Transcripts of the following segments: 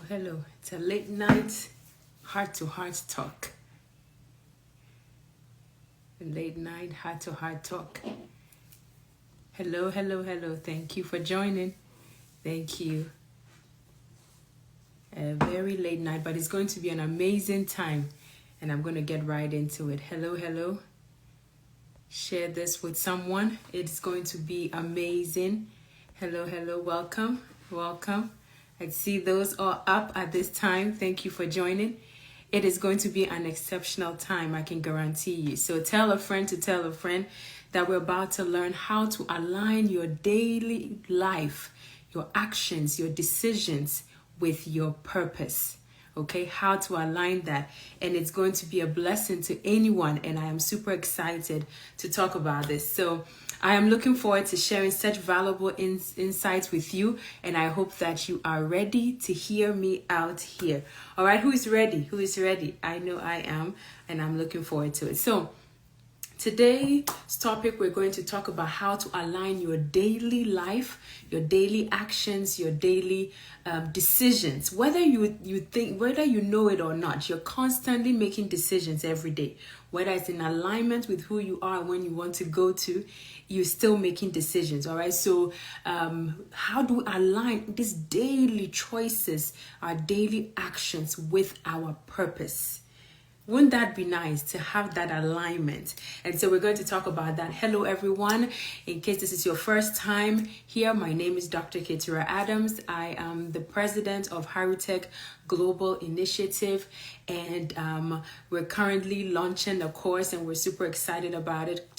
Hello. It's a late night heart-to-heart talk. A late night heart-to-heart talk. Hello, hello, hello. Thank you for joining. Thank you. A very late night, but it's going to be an amazing time. And I'm going to get right into it. Hello, hello. Share this with someone. It's going to be amazing. Hello, hello. Welcome. Welcome. I see those all up at this time. Thank you for joining. It is going to be an exceptional time, I can guarantee you. So tell a friend to tell a friend that we're about to learn how to align your daily life, your actions, your decisions with your purpose. Okay, how to align that. And it's going to be a blessing to anyone. And I am super excited to talk about this. So I am looking forward to sharing such valuable insights with you. And I hope that you are ready to hear me out here. All right, who is ready? Who is ready? I know I am. And I'm looking forward to it. So today's topic, we're going to talk about how to align your daily life, your daily actions, your daily decisions. Whether you think, whether you know it or not, you're constantly making decisions every day. Whether it's in alignment with who you are and when you want to go to, you're still making decisions. All right. So how do we align these daily choices, our daily actions with our purpose? Wouldn't that be nice to have that alignment? And so we're going to talk about that. Hello, everyone. In case this is your first time here, my name is Dr. Keturah Adams. I am the president of Haritech Global Initiative, and we're currently launching a course, and we're super excited about it,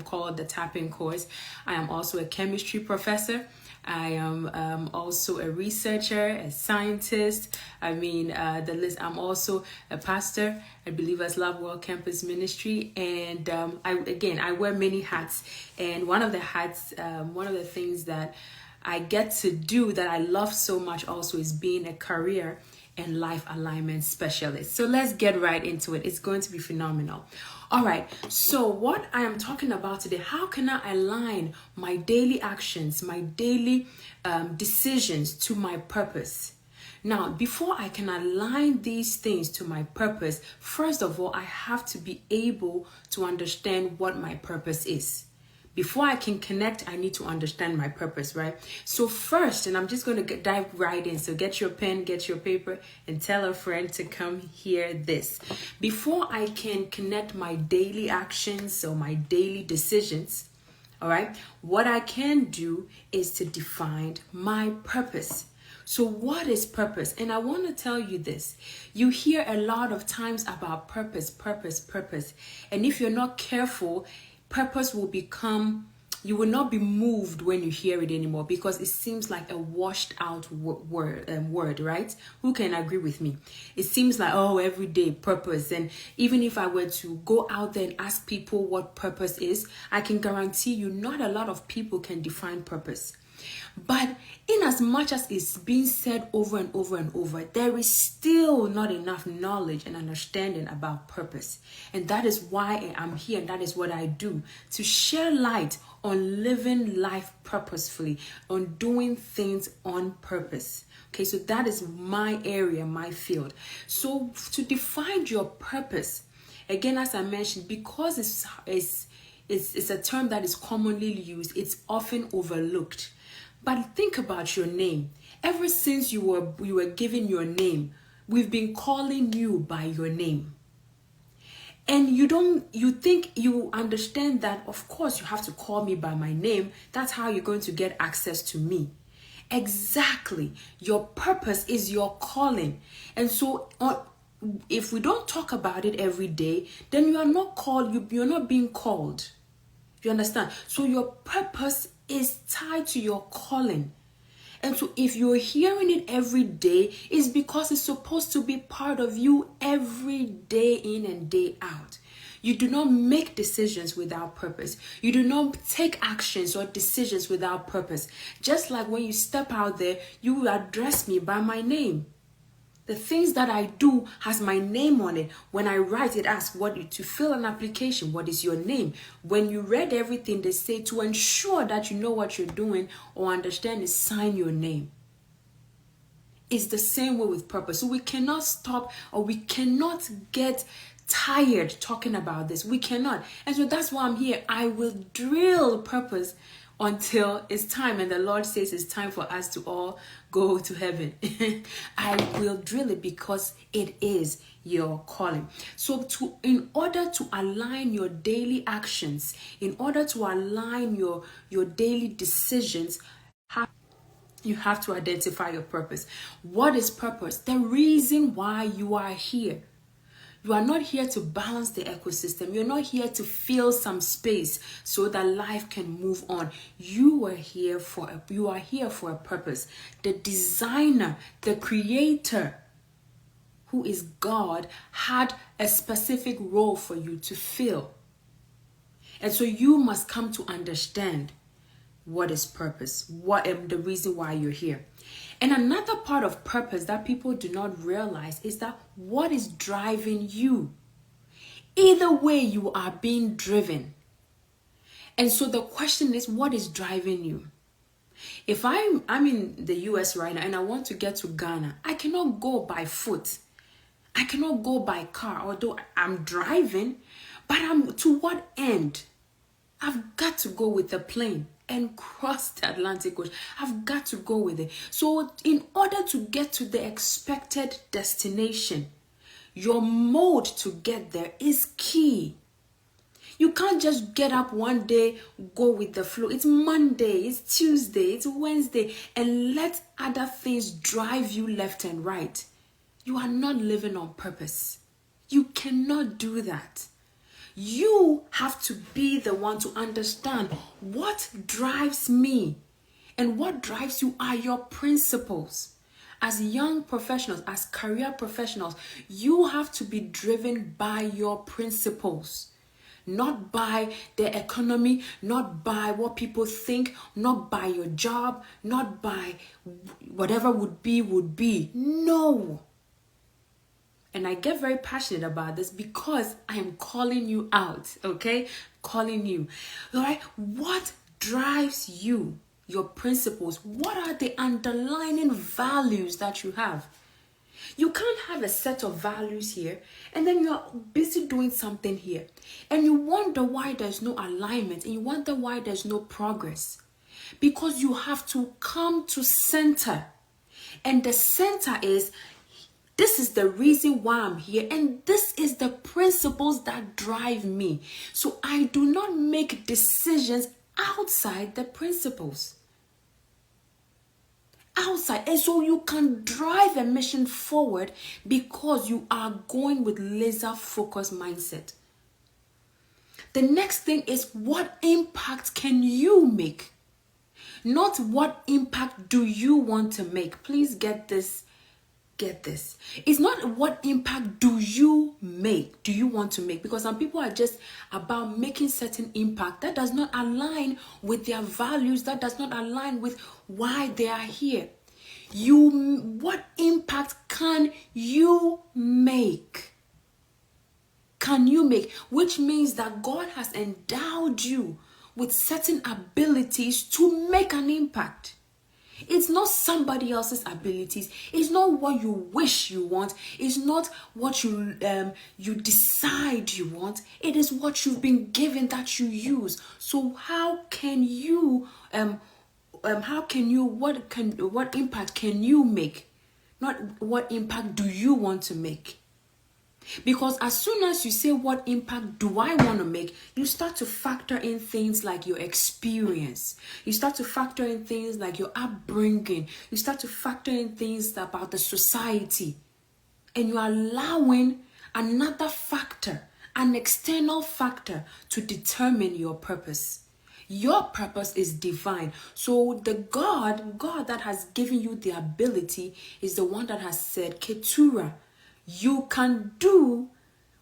called the Tapping Course. I am also a chemistry professor. I am also a researcher, a scientist. The list. I'm also a pastor at Believers Love World Campus Ministry, and I wear many hats. And one of the things that I get to do that I love so much also is being a career and life alignment specialist. So let's get right into it. It's going to be phenomenal. All right, so what I am talking about today, how can I align my daily actions, my daily decisions to my purpose? Now, before I can align these things to my purpose, first of all, I have to be able to understand what my purpose is. Before I can connect, I need to understand my purpose, right? So first, and I'm just going to dive right in. So get your pen, get your paper, and tell a friend to come hear this. Before I can connect my daily actions or my daily decisions, all right, what I can do is to define my purpose. So what is purpose? And I want to tell you this. You hear a lot of times about purpose. And if you're not careful, purpose will become, you will not be moved when you hear it anymore, because it seems like a washed out word, right? Who can agree with me? It seems like, everyday purpose. And even if I were to go out there and ask people what purpose is, I can guarantee you not a lot of people can define purpose. But in as much as it's being said over and over and over, there is still not enough knowledge and understanding about purpose. And that is why I'm here, and that is what I do, to share light on living life purposefully, on doing things on purpose. Okay, so that is my area, my field. So to define your purpose, again, as I mentioned, because it's a term that is commonly used, it's often overlooked. But think about your name. Ever since you were given your name, we've been calling you by your name. And you think you understand that, of course, you have to call me by my name. That's how you're going to get access to me. Exactly. Your purpose is your calling. And so if we don't talk about it every day, then you are not called, you're not being called. You understand? So your purpose is tied to your calling. And so if you're hearing it every day, it's because it's supposed to be part of you every day in and day out. You do not make decisions without purpose. You do not take actions or decisions without purpose. Just like when you step out there, you address me by my name. The things that I do has my name on it. When I write, it asks to fill an application, what is your name? When you read everything, they say to ensure that you know what you're doing or understand is sign your name. It's the same way with purpose. So we cannot stop, or we cannot get tired talking about this. We cannot. And so that's why I'm here. I will drill purpose until it's time, and the Lord says it's time for us to all go to heaven. I will drill it because it is your calling. So in order to align your daily actions, in order to align your daily decisions, you have to identify your purpose. What is purpose? The reason why you are here. You are not here to balance the ecosystem. You're not here to fill some space so that life can move on. You are here for a purpose. The designer, the creator, who is God, had a specific role for you to fill. And so you must come to understand what is purpose, what the reason why you're here. And another part of purpose that people do not realize is that what is driving you. Either way, you are being driven. And so the question is, what is driving you? If I'm in the US right now and I want to get to Ghana, I cannot go by foot. I cannot go by car, although I'm driving, but to what end? I've got to go with the plane and cross the Atlantic Ocean. I've got to go with it. So in order to get to the expected destination, your mode to get there is key. You can't just get up one day, go with the flow. It's Monday, it's Tuesday, it's Wednesday, and let other things drive you left and right. You are not living on purpose. You cannot do that. You have to be the one to understand what drives me, and what drives you are your principles. As young professionals, as career professionals, you have to be driven by your principles, not by the economy, not by what people think, not by your job, not by whatever would be. No. And I get very passionate about this because I am calling you out, okay? Calling you. All right? What drives you? Your principles. What are the underlying values that you have? You can't have a set of values here and then you're busy doing something here. And you wonder why there's no alignment, and you wonder why there's no progress. Because you have to come to center. And the center is, this is the reason why I'm here, and this is the principles that drive me. So I do not make decisions outside the principles. Outside. And so you can drive a mission forward because you are going with laser focused mindset. The next thing is, what impact can you make? Not what impact do you want to make. Please get this. Get this. It's not what impact do you want to make, because some people are just about making certain impact that does not align with their values, that does not align with why they are here. What impact can you make? Can you make? Which means that God has endowed you with certain abilities to make an impact. It's not somebody else's abilities. It's not what you wish you want. It's not what you decide you want. It is what you've been given that you use. So how can you what impact can you make? Not what impact do you want to make? Because as soon as you say, what impact do I want to make, you start to factor in things like your experience. You start to factor in things like your upbringing. You start to factor in things about the society. And you are allowing another factor, an external factor, to determine your purpose. Your purpose is divine. So the God that has given you the ability is the one that has said, Keturah, you can do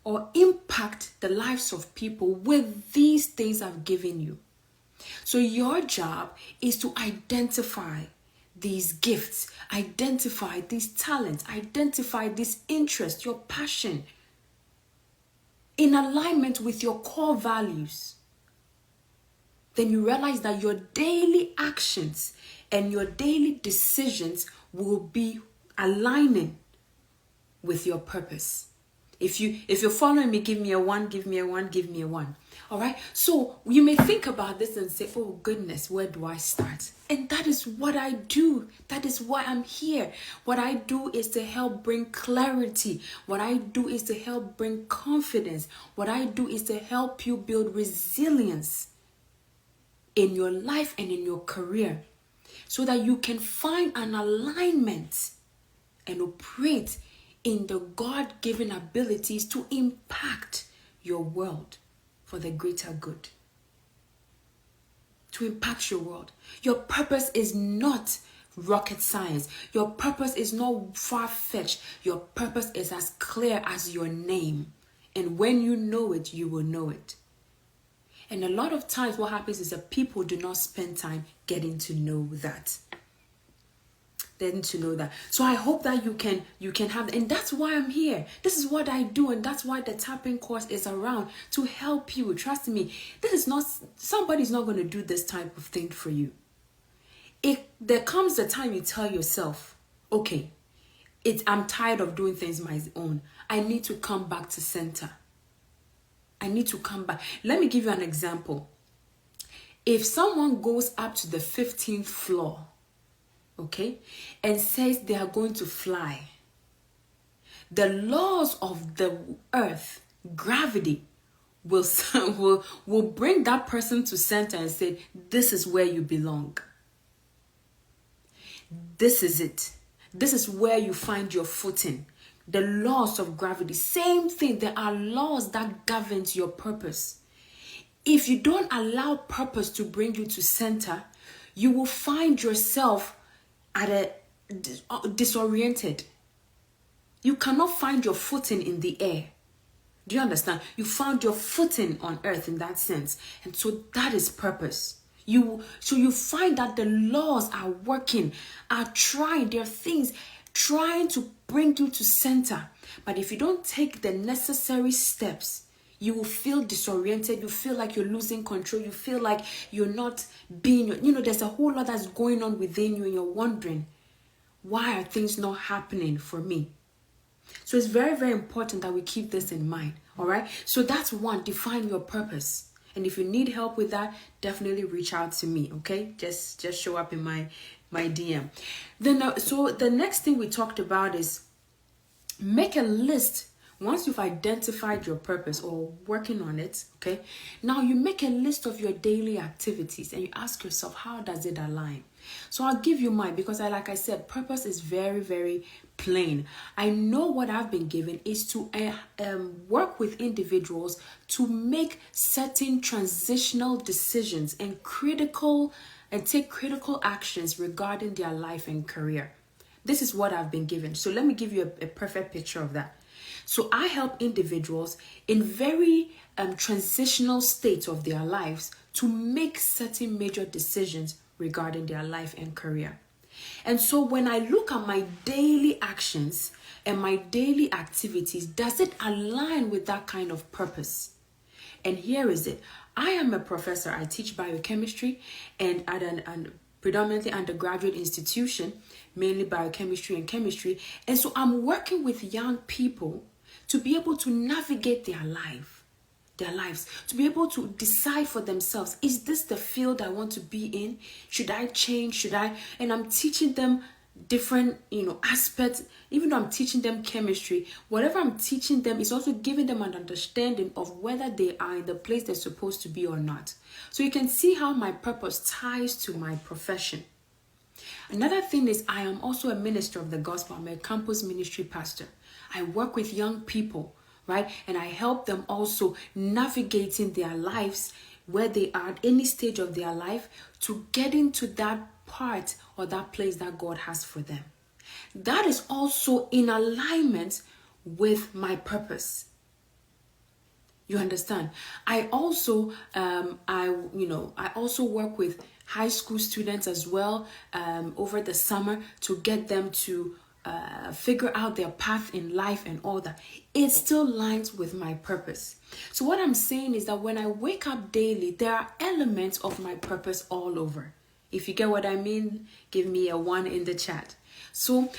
or impact the lives of people with these things I've given you. So your job is to identify these gifts, identify these talents, identify this interest, your passion, in alignment with your core values. Then you realize that your daily actions and your daily decisions will be aligning with your purpose. If you're following me, give me a 1, give me a 1, give me a 1. All right. So you may think about this and say, oh goodness, where do I start? And that is what I do. That is why I'm here. What I do is to help bring clarity. What I do is to help bring confidence. What I do is to help you build resilience in your life and in your career, so that you can find an alignment and operate in the God-given abilities to impact your world for the greater good. To impact your world. Your purpose is not rocket science. Your purpose is not far-fetched. Your purpose is as clear as your name. And when you know it, you will know it. And a lot of times what happens is that people do not spend time getting to know that. So I hope that you can have, and that's why I'm here. This is what I do, and that's why the tapping course is around, to help you. Trust me, somebody's not going to do this type of thing for you. There comes the time you tell yourself, okay, I'm tired of doing things my own. I need to come back to center. I need to come back. Let me give you an example. If someone goes up to the 15th floor, okay, and says they are going to fly, the laws of the earth, gravity, will bring that person to center and say, this is where you belong. This is it. This is where you find your footing. The laws of gravity, same thing. There are laws that govern your purpose. If you don't allow purpose to bring you to center, you will find yourself disoriented. You cannot find your footing in the air. Do you understand? You found your footing on earth in that sense. And so that is purpose. You find that the laws are working, are trying, there are things trying to bring you to center. But if you don't take the necessary steps, you will feel disoriented. You feel like you're losing control. You feel like you're not being, there's a whole lot that's going on within you, and you're wondering, why are things not happening for me? So it's very, very important that we keep this in mind. All right. So that's one, define your purpose. And if you need help with that, definitely reach out to me. Okay. Just show up in my DM. Then, so the next thing we talked about is make a list. Once you've identified your purpose or working on it, okay, now you make a list of your daily activities and you ask yourself, how does it align? So I'll give you mine, because like I said, purpose is very, very plain. I know what I've been given is to work with individuals to make certain transitional decisions and take critical actions regarding their life and career. This is what I've been given. So let me give you a perfect picture of that. So I help individuals in very transitional states of their lives to make certain major decisions regarding their life and career. And so when I look at my daily actions and my daily activities, does it align with that kind of purpose? And here is it. I am a professor. I teach biochemistry and at an predominantly undergraduate institution, mainly biochemistry and chemistry. And so I'm working with young people to be able to navigate their lives, to be able to decide for themselves, is this the field I want to be in? Should I change? And I'm teaching them different, aspects. Even though I'm teaching them chemistry, whatever I'm teaching them is also giving them an understanding of whether they are in the place they're supposed to be or not. So you can see how my purpose ties to my profession. Another thing is I am also a minister of the gospel. I'm a campus ministry pastor. I work with young people, right? And I help them also navigating their lives, where they are at any stage of their life, to get into that part or that place that God has for them. That is also in alignment with my purpose. You understand? I also work with high school students as well over the summer to get them to figure out their path in life and all that. It still aligns with my purpose. So what I'm saying is that when I wake up daily, there are elements of my purpose all over. If you get what I mean, give me a 1 in the chat. So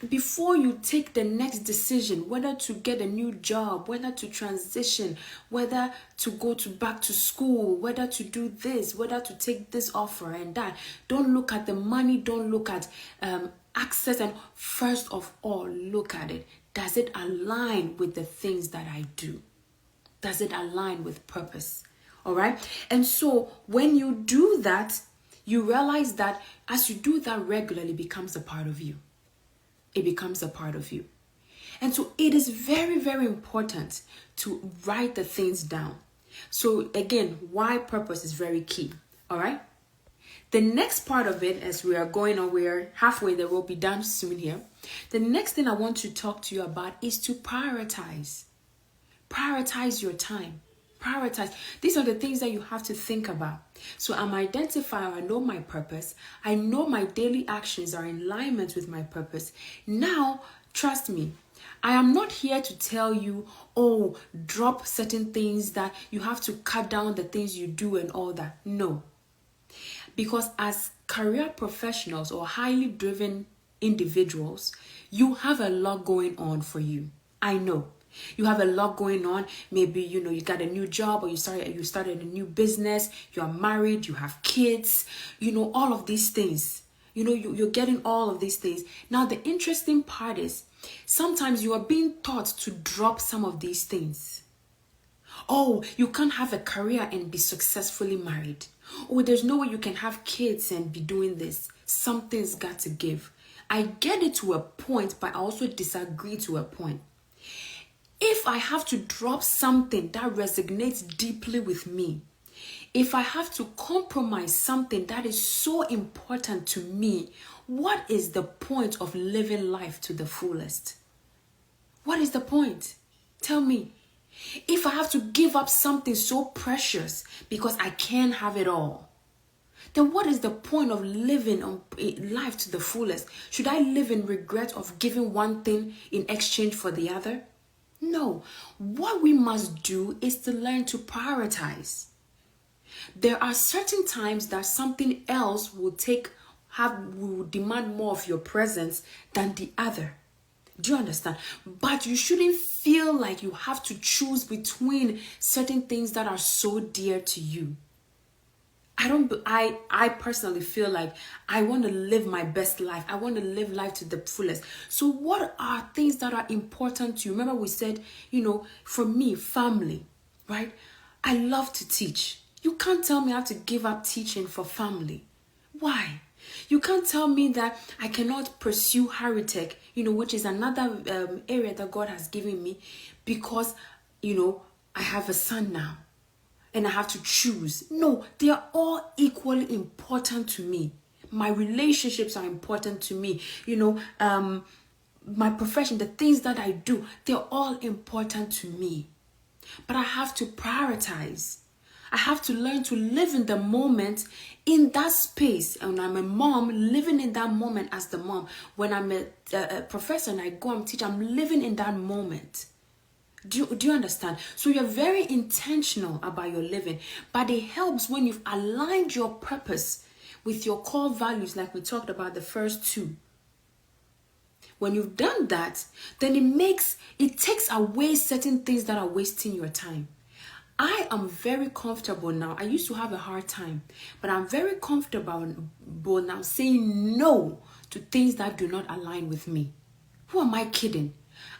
before you take the next decision, whether to get a new job, whether to transition, whether to go back to school, whether to do this, whether to take this offer and that, don't look at the money, don't look at access, and first of all, look at it. Does it align with the things that I do? Does it align with purpose? All right. And so when you do that, you realize that as you do that regularly, it becomes a part of you. It becomes a part of you. And so it is very, very important to write the things down. So again, why purpose is very key. All right. The next part of it, as we are going on, we're halfway there, we'll be done soon here. The next thing I want to talk to you about is to prioritize. Prioritize your time. Prioritize. These are the things that you have to think about. So I'm identifying, I know my purpose. I know my daily actions are in alignment with my purpose. Now, trust me, I am not here to tell you, oh, drop certain things, that you have to cut down the things you do and all that. No. Because as career professionals or highly driven individuals, you have a lot going on for you. I know. You have a lot going on. Maybe, you got a new job, or you started a new business, you are married, you have kids, all of these things. You're getting all of these things. Now, the interesting part is sometimes you are being taught to drop some of these things. Oh, you can't have a career and be successfully married. Oh, there's no way you can have kids and be doing this. Something's got to give. I get it to a point, but I also disagree to a point. If I have to drop something that resonates deeply with me, if I have to compromise something that is so important to me, what is the point of living life to the fullest? What is the point? Tell me. If I have to give up something so precious because I can't have it all, then what is the point of living life to the fullest? Should I live in regret of giving one thing in exchange for the other? No. What we must do is to learn to prioritize. There are certain times that something else will demand more of your presence than the other. Do you understand? But you shouldn't feel like you have to choose between certain things that are so dear to you. I personally feel like I want to live my best life. I want to live life to the fullest. So what are things that are important to you? Remember we said, for me, family, right? I love to teach. You can't tell me I have to give up teaching for family. Why? You can't tell me that I cannot pursue Haritech, which is another area that God has given me, because, I have a son now. And I have to choose. No, they are all equally important to me. My relationships are important to me. My profession, the things that I do, they're all important to me. But I have to prioritize. I have to learn to live in the moment, in that space. And when I'm a mom, living in that moment as the mom. When I'm a professor and I go and teach, I'm living in that moment. Do you understand? So you're very intentional about your living, but it helps when you've aligned your purpose with your core values, like we talked about the first two. When you've done that, then it takes away certain things that are wasting your time. I am very comfortable now. I used to have a hard time, but I'm very comfortable now saying no to things that do not align with me. Who am I kidding?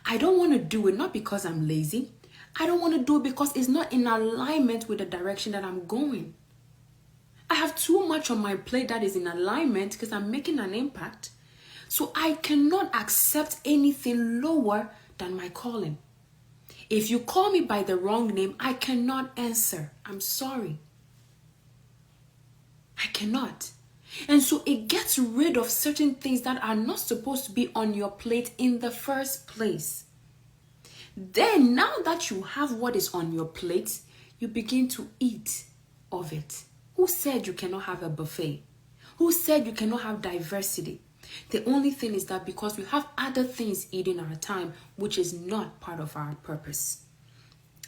I don't want to do it, not because I'm lazy. I don't want to do it because it's not in alignment with the direction that I'm going. I have too much on my plate that is in alignment because I'm making an impact. So I cannot accept anything lower than my calling. If you call me by the wrong name, I cannot answer. I'm sorry. I cannot. And so it gets rid of certain things that are not supposed to be on your plate in the first place. Then, now that you have what is on your plate, you begin to eat of it. Who said you cannot have a buffet? Who said you cannot have diversity? The only thing is that because we have other things eating our time, which is not part of our purpose.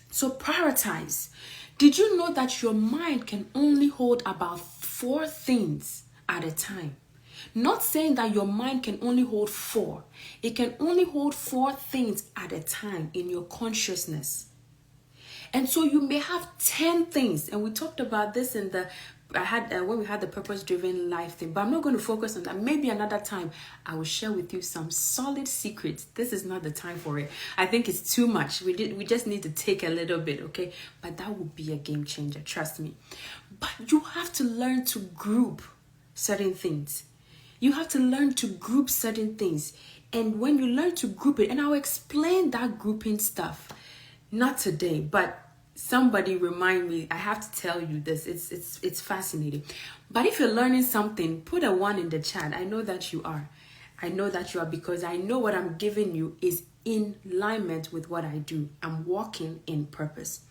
So prioritize. Did you know that your mind can only hold about 4 things at a time? Not saying that your mind can only hold 4. It can only hold 4 things at a time in your consciousness. And so you may have 10 things. And we talked about this in the when we had the purpose-driven life thing, but I'm not going to focus on that. Maybe another time I will share with you some solid secrets. This is not the time for it. I think it's too much. We just need to take a little bit, okay? But that would be a game changer, trust me. But you have to learn to group certain things. You have to learn to group certain things. And when you learn to group it, and I'll explain that grouping stuff, not today, but somebody remind me. I have to tell you this. It's fascinating. But if you're learning something, put a 1 in the chat. I know that you are. I know that you are, because I know what I'm giving you is in alignment with what I do. I'm walking in purpose.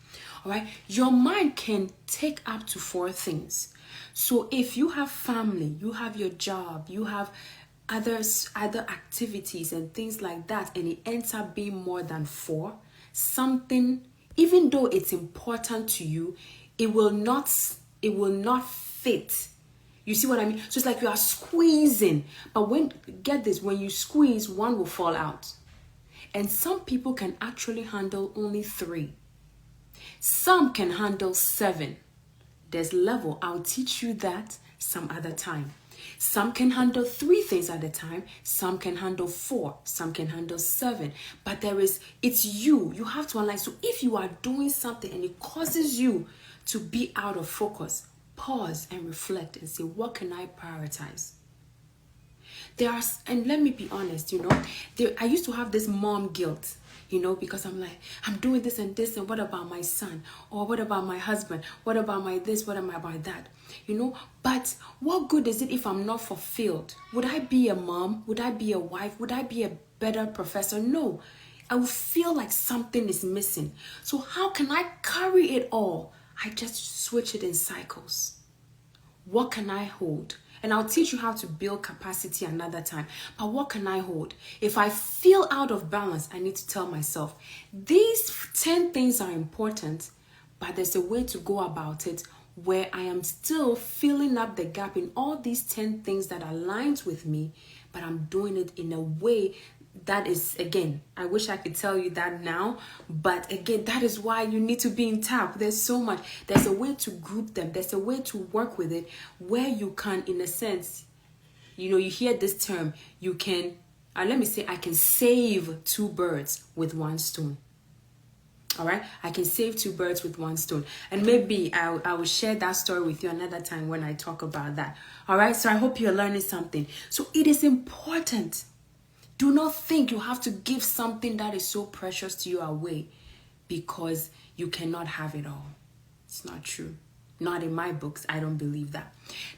All right. Your mind can take up to 4 things. So if you have family, you have your job, you have other activities and things like that, and it ends up being more than 4, something, even though it's important to you, it will not fit. You see what I mean? So it's like you are squeezing, but when you squeeze, 1 will fall out. And some people can actually handle only 3. Some can handle 7. There's level. I'll teach you that some other time. Some can handle 3 things at a time. Some can handle 4. Some can handle 7. But it's you. You have to analyze. So if you are doing something and it causes you to be out of focus, pause and reflect and say, what can I prioritize? And let me be honest, I used to have this mom guilt, because I'm like, I'm doing this and this, and what about my son? Or what about my husband? What about my this? What am I about that? But what good is it if I'm not fulfilled? Would I be a mom? Would I be a wife? Would I be a better professor? No. I will feel like something is missing. So how can I carry it all? I just switch it in cycles. What can I hold? And I'll teach you how to build capacity another time. But what can I hold? If I feel out of balance, I need to tell myself, these 10 things are important, but there's a way to go about it where I am still filling up the gap in all these 10 things that aligns with me, but I'm doing it in a way that is, again, I wish I could tell you that now, but again, that is why you need to be in tap. There's so much. There's a way to group them. There's a way to work with it where you can, in a sense, you hear this term, you can, let me say, I can save 2 birds with 1 stone. All right, I can save 2 birds with 1 stone. And maybe I will share that story with you another time when I talk about that. All right, so I hope you're learning something. So it is important. Do not think you have to give something that is so precious to you away because you cannot have it all. It's not true. Not in my books. I don't believe that.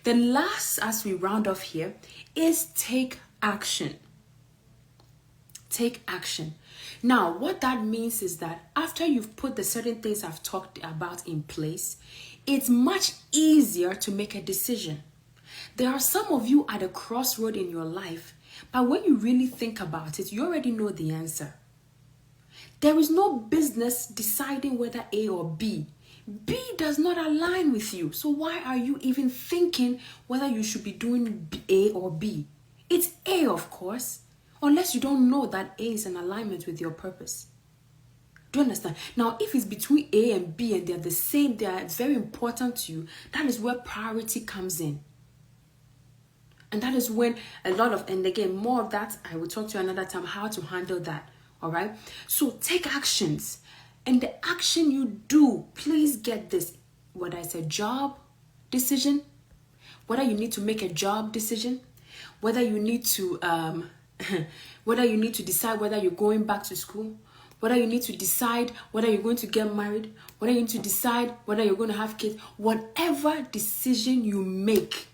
The last, as we round off here, is take action. Take action. Now, what that means is that after you've put the certain things I've talked about in place, it's much easier to make a decision. There are some of you at a crossroad in your life, but when you really think about it, you already know the answer. There is no business deciding whether A or B. B does not align with you. So why are you even thinking whether you should be doing A or B? It's A, of course, unless you don't know that A is in alignment with your purpose. Do you understand? Now, if it's between A and B and they're the same, they are very important to you, that is where priority comes in. And that is when and again, more of that, I will talk to you another time, how to handle that. All right. So take actions. And the action you do, please get this. Whether it's a job decision, whether you need to make a job decision, whether you need to, decide whether you're going back to school, whether you need to decide whether you're going to get married, whether you need to decide whether you're going to have kids, whatever decision you make,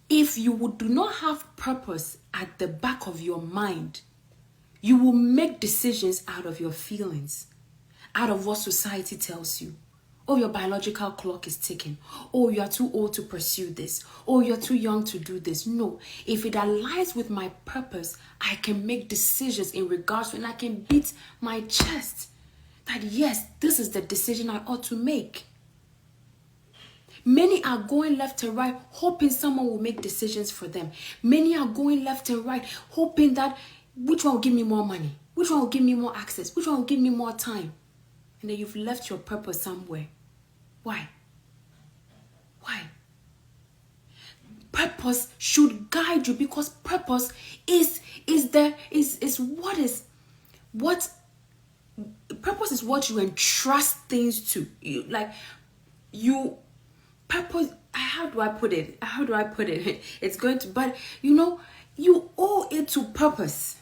if you do not have purpose at the back of your mind, you will make decisions out of your feelings, out of what society tells you. Oh, your biological clock is ticking. Oh, you are too old to pursue this. Oh, you're too young to do this. No, if it aligns with my purpose, I can make decisions in regards to it, and I can beat my chest that yes, this is the decision I ought to make. Many are going left and right, hoping someone will make decisions for them. Many are going left and right, hoping that which one will give me more money? Which one will give me more access? Which one will give me more time? And then you've left your purpose somewhere. Why? Why? Purpose should guide you, because purpose is what you entrust things to. Purpose, how do I put it? It's going to, but you owe it to purpose.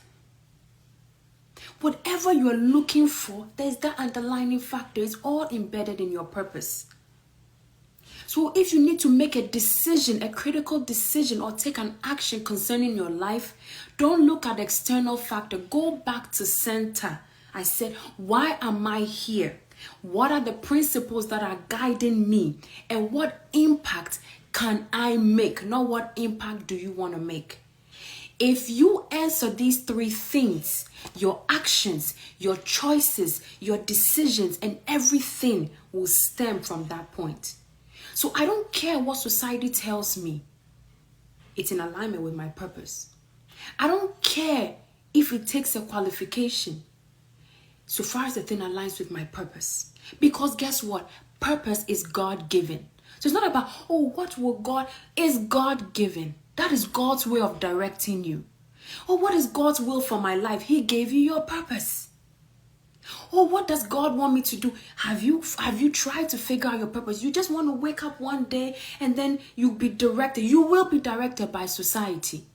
Whatever you're looking for, there's that underlying factor. It's all embedded in your purpose. So if you need to make a decision, a critical decision, or take an action concerning your life, don't look at external factor. Go back to center. I said, why am I here? What are the principles that are guiding me? And what impact can I make? Not what impact do you want to make? If you answer these three things, your actions, your choices, your decisions, and everything will stem from that point. So I don't care what society tells me. It's in alignment with my purpose. I don't care if it takes a qualification, so far as the thing aligns with my purpose. Because guess what? Purpose is God-given. So it's not about, what will God... It's God-given. That is God's way of directing you. What is God's will for my life? He gave you your purpose. What does God want me to do? Have you tried to figure out your purpose? You just want to wake up one day and then you'll be directed. You will be directed by society.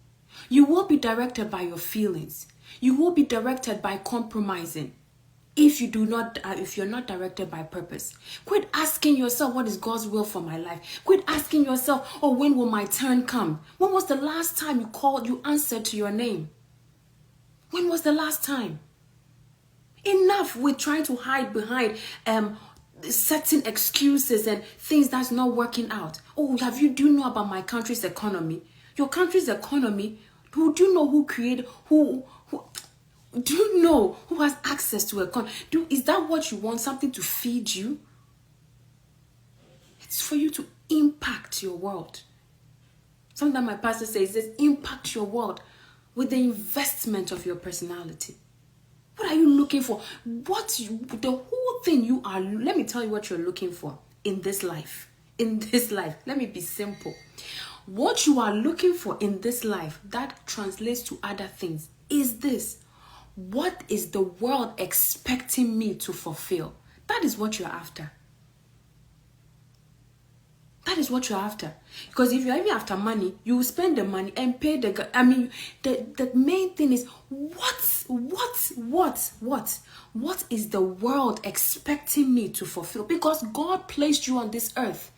You will be directed by your feelings. You will be directed by compromising. If you're not directed by purpose. Quit asking yourself, what is God's will for my life? Quit asking yourself, when will my turn come? When was the last time you answered to your name? When was the last time? Enough with trying to hide behind certain excuses and things that's not working out. Do you know about my country's economy? Your country's economy, do you know who created, do you know who has access to economy? Is that what you want, something to feed you? It's for you to impact your world. Something that my pastor says is impact your world with the investment of your personality. What are you looking for? The whole thing you are, let me tell you what you're looking for in this life. In this life, let me be simple. What you are looking for in this life that translates to other things is this. What is the world expecting me to fulfill? That is what you're after. That is what you're after. Because if you're even after money, you will spend the money and pay the main thing is what is the world expecting me to fulfill? Because God placed you on this earth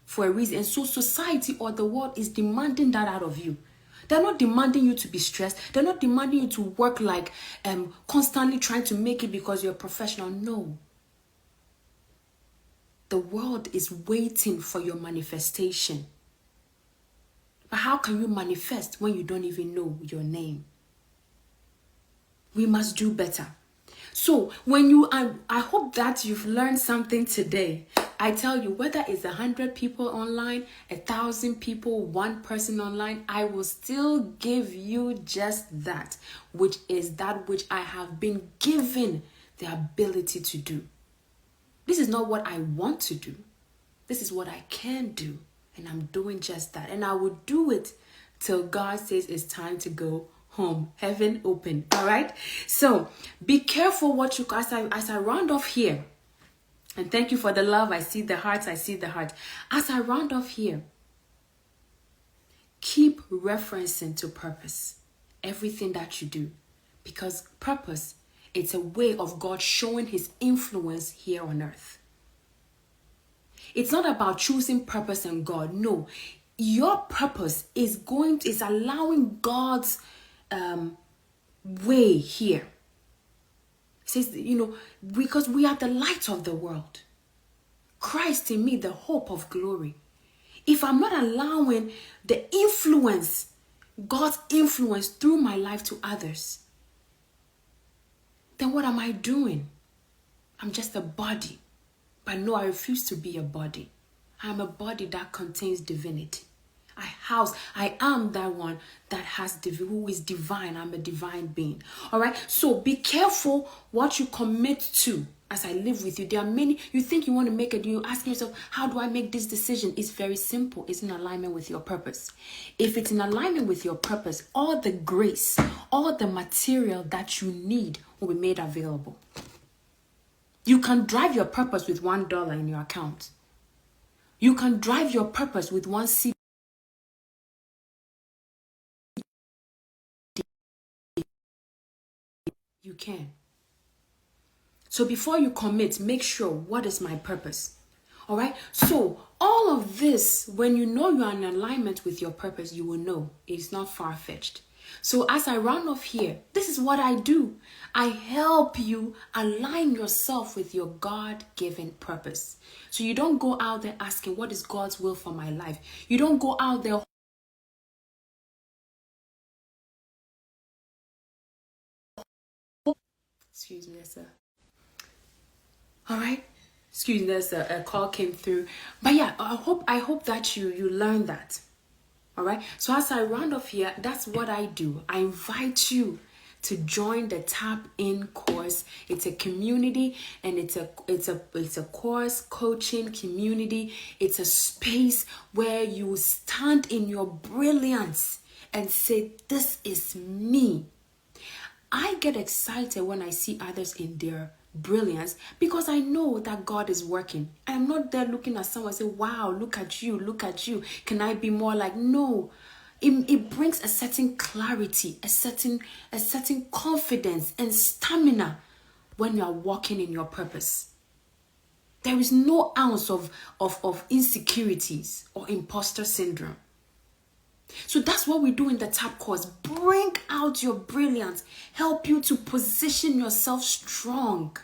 for a reason. And so society or the world is demanding that out of you. They're not demanding you to be stressed. They're not demanding you to work like constantly trying to make it because you're a professional. No. The world is waiting for your manifestation. But how can you manifest when you don't even know your name? We must do better. So I hope that you've learned something today. I tell you, whether it's 100 people online, 1,000 people, 1 person online, I will still give you just that, which is that which I have been given the ability to do. This is not what I want to do. This is what I can do. And I'm doing just that. And I will do it till God says it's time to go home. Heaven open. All right? So be careful what you, as I round off here. And thank you for the love. I see the hearts. I see the heart. As I round off here, keep referencing to purpose. Everything that you do. Because purpose, it's a way of God showing his influence here on earth. It's not about choosing purpose and God. No. Your purpose is allowing God's way here. It says, because we are the light of the world. Christ in me, the hope of glory. If I'm not allowing the influence, God's influence through my life to others, then what am I doing? I'm just a body. But no, I refuse to be a body. I'm a body that contains divinity. I am that one that has who is divine. I'm a divine being. All right. So be careful what you commit to as I live with you. There are many, you think you want to make it, you ask yourself, how do I make this decision? It's very simple. It's in alignment with your purpose. If it's in alignment with your purpose, all the grace, all the material that you need will be made available. You can drive your purpose with $1 in your account. You can drive your purpose with one seed. You can. So before you commit, make sure, what is my purpose? All right. So all of this, when you know you are in alignment with your purpose, you will know it's not far-fetched. So as I round off here, this is what I do. I help you align yourself with your God-given purpose. So you don't go out there asking, what is God's will for my life? You don't go out there excuse me, sir. All right. Excuse me, there's a call came through. But yeah, I hope that you learned that. All right. So as I round off here, that's what I do. I invite you to join the Tap In course. It's a community, and it's a course coaching community. It's a space where you stand in your brilliance and say, this is me. I get excited when I see others in their brilliance because I know that God is working. I'm not there looking at someone and say, wow, look at you. Can I be more like? No. It brings a certain clarity, a certain confidence and stamina when you are walking in your purpose. There is no ounce of insecurities or imposter syndrome. So that's what we do in the TAP course. Bring out your brilliance. Help you to position yourself strong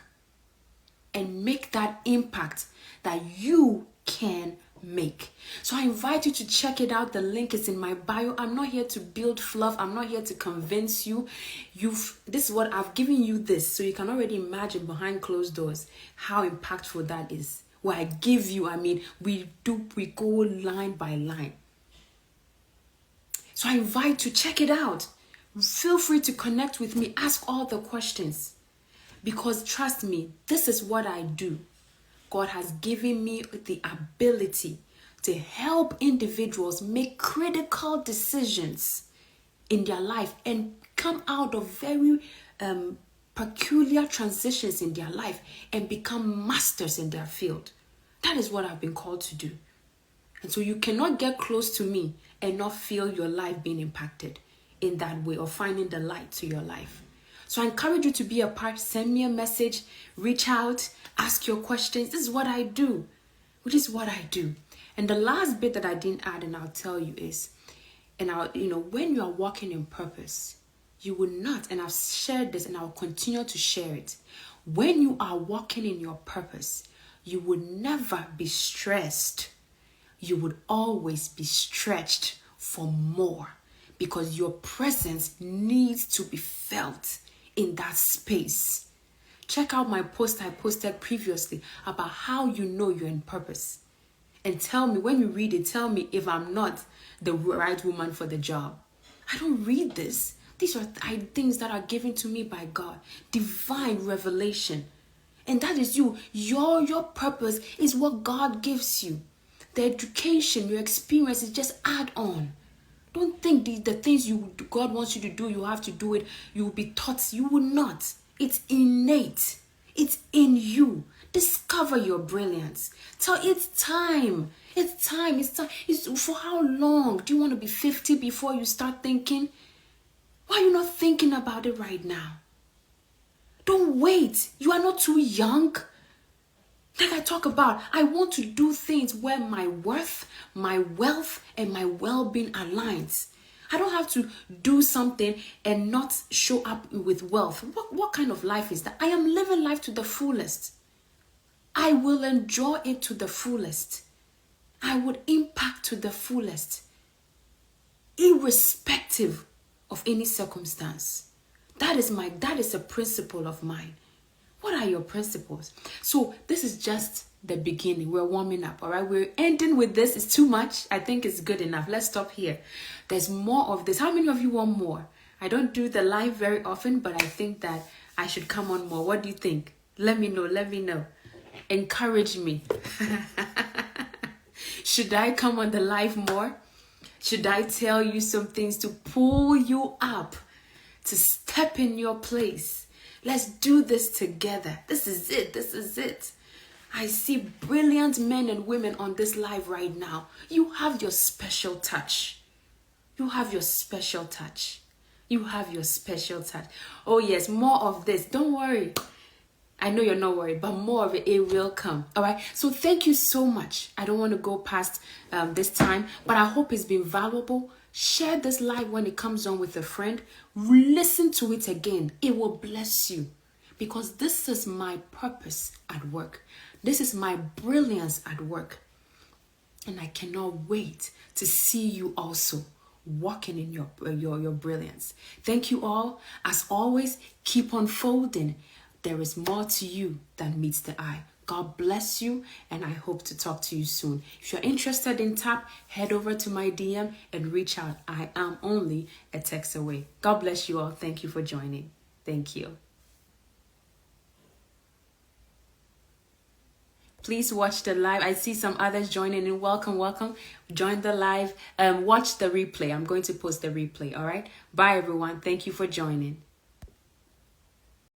and make that impact that you can make. So I invite you to check it out. The link is in my bio. I'm not here to build fluff. I'm not here to convince you. This is what I've given you this. So you can already imagine behind closed doors how impactful that is. What I give you, we go line by line. So I invite you to check it out. Feel free to connect with me. Ask all the questions. Because trust me, this is what I do. God has given me the ability to help individuals make critical decisions in their life and come out of very peculiar transitions in their life and become masters in their field. That is what I've been called to do. And so you cannot get close to me and not feel your life being impacted in that way or finding the light to your life. So I encourage you to be a part. Send me a message, reach out, ask your questions. This is what I do. And the last bit that I didn't add, and I'll tell you is, when you are walking in purpose, you will not, and I've shared this and I'll continue to share it. When you are walking in your purpose, you will never be stressed. You would always be stretched for more because your presence needs to be felt in that space. Check out my post I posted previously about how you know you're in purpose. And tell me, when you read it, tell me if I'm not the right woman for the job. I don't read this. These are things that are given to me by God. Divine revelation. And that is you. Your purpose is what God gives you. The education, your experience is just add on. Don't think the things God wants you to do, you have to do it. You will be taught. You will not. It's innate. It's in you. Discover your brilliance. It's time. It's time. It's for how long? Do you want to be 50 before you start thinking? Why are you not thinking about it right now? Don't wait. You are not too young. Like I talk about, I want to do things where my worth, my wealth, and my well-being aligns. I don't have to do something and not show up with wealth. What kind of life is that? I am living life to the fullest. I will enjoy it to the fullest. I would impact to the fullest, irrespective of any circumstance. That is a principle of mine. What are your principles? So this is just the beginning. We're warming up, all right? We're ending with this. It's too much. I think it's good enough. Let's stop here. There's more of this. How many of you want more? I don't do the live very often, but I think that I should come on more. What do you think? Let me know. Let me know. Encourage me. Should I come on the live more? Should I tell you some things to pull you up, to step in your place? Let's do this together. This is it. This is it. I see brilliant men and women on this live right now. You have your special touch. You have your special touch. You have your special touch. Oh yes, more of this. Don't worry. I know you're not worried, but more of it will come. All right. So thank you so much. I don't want to go past this time, but I hope it's been valuable. Share this live when it comes on with a friend. Listen to it again. It will bless you, because this is my purpose at work. This is my brilliance at work. And I cannot wait to see you also walking in your brilliance. Thank you all. As always, keep on folding. There is more to you than meets the eye. God bless you, and I hope to talk to you soon. If you're interested in TAP, head over to my DM and reach out. I am only a text away. God bless you all. Thank you for joining. Thank you. Please watch the live. I see some others joining in. Welcome, welcome. Join the live. Watch the replay. I'm going to post the replay. All right. Bye, everyone. Thank you for joining.